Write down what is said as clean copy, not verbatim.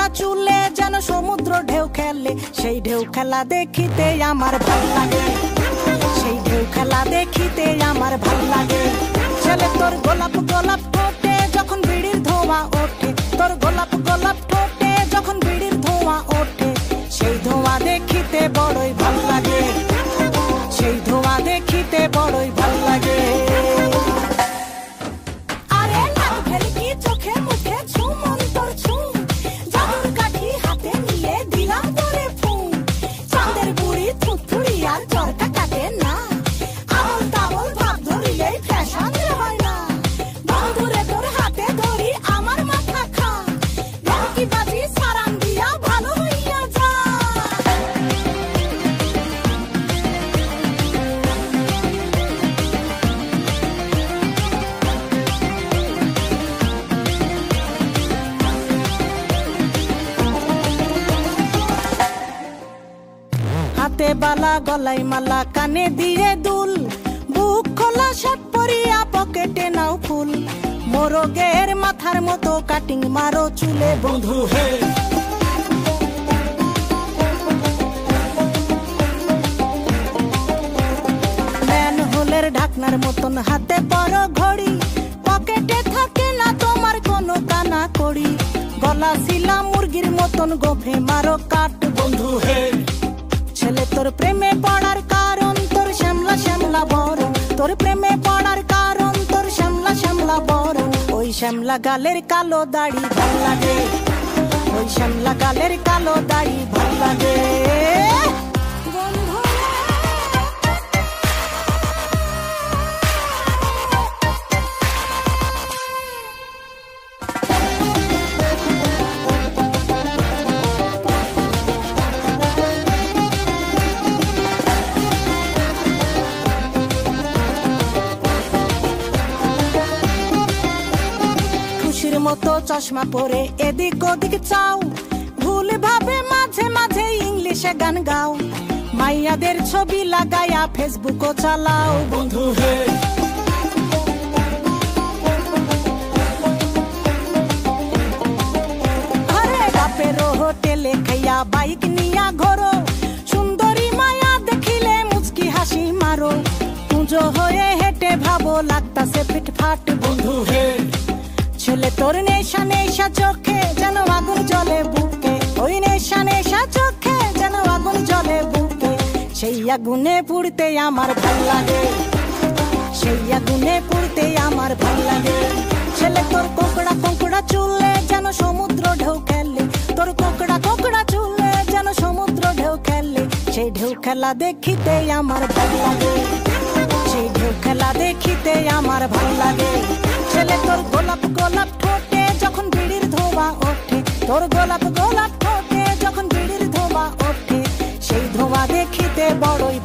কোঁকড়া চুলে যেন সমুদ্র ঢেউ খেলে, সেই ঢেউ খেলা দেখিতে আমার ভাল লাগে, সেই ঢেউ খেলা দেখিতে আমার ভাল লাগে। ছেলে তোর গোলাপ গোলাপ ঠোঁটে যখন বিড়ির ধোঁয়া ওঠে, তোর গোলাপ গোলাপ ঠোঁটে যখন বিড়ির ধোঁয়া ওঠে, সেই ধোঁয়া দেখিতে বড়ই ভাল লাগে, সেই ধোঁয়া দেখিতে বড়ই ভাল লাগে। আরে নাক ভেলকি চোখে মুখে ঝুমন তোর ঝুম, জাদুর কাঠি হাতে নিয়ে দিলাম তোরে ফুম, চাঁদের বুড়ি থুথুড়ি আর চরকা কাটে না, আবল তাবল ভাব ধরিলেই ফ্যাশন হয় না, বন্ধুরে তোর হাতে ধরি আমার মাথা খা, ভেলকি বাজি সারান দিয়া ভালো হইয়া যা। হাতে বালা গলায় মালা কানে দিয়ে দুল, বুক খোলা শার্ট পরিয়া পকেটে নাও ফুল, মোরগের মাথার মতো কাটিং মারো চুলে বন্ধু হে। ম্যানহোলের ঢাকনার মতন হাতে পরো ঘড়ি, পকেটে থাকে না তোমার কোনো কানা কড়ি, গলা শিলা মুরগির মতন গোফে মারো কাট বন্ধু হে। ছেলে তোর প্রেমে পড়ার কারণ তোর শ্যামলা শ্যামলা বরণ, তোর প্রেমে পড়ার কারণ তোর শ্যামলা শ্যামলা বরণ, ওই শ্যামলা গালের কালো দাড়ি ভাল লাগে, ওই শ্যামলা গালের কালো দাড়ি ভাল লাগে। মতো চশমা পরে এদিক ওদিক চাও, ভুল ভাবে মাঝে মাঝে ইংলিশে গান গাও, মাইয়াদের ছবি লাগায়া ফেসবুকও চালাও বন্ধু হে। আরে বাপের হোটেলে খাইয়া বাইক নিয়া ঘোরো, সুন্দরী মায়া দেখিলে মুচকি হাসি মারো, পুজো হয়ে হেঁটে ভাবো লাগতাছে ফিটফাট বন্ধু হে। ছেলে তোর নেশা নেশা চোখে যেন আগুন জ্বলে বুকে, ওই নেশা নেশা চোখে যেন আগুন জ্বলে বুকে, সেই আগুনে পুড়তে আমার ভাল লাগে, সেই আগুনে পুড়তে আমার ভাল লাগে। ছেলে তোর কোঁকড়া কোঁকড়া চুলে যেন সমুদ্র ঢেউ খেলে, তোর কোঁকড়া কোঁকড়া চুলে যেন সমুদ্র ঢেউ খেলে, সেই ঢেউ খেলা দেখিতে আমার ভাল লাগে, সেই ঢেউ খেলা দেখিতে আমার ভাল লাগে। ছেলে তোর গোলাপ গোলাপ ঠোঁটে যখন বিড়ির ধোঁয়া ওঠে, তোর গোলাপ গোলাপ ঠোঁটে যখন বিড়ির ধোঁয়া ওঠে, সেই ধোঁয়া দেখিতে বড়ই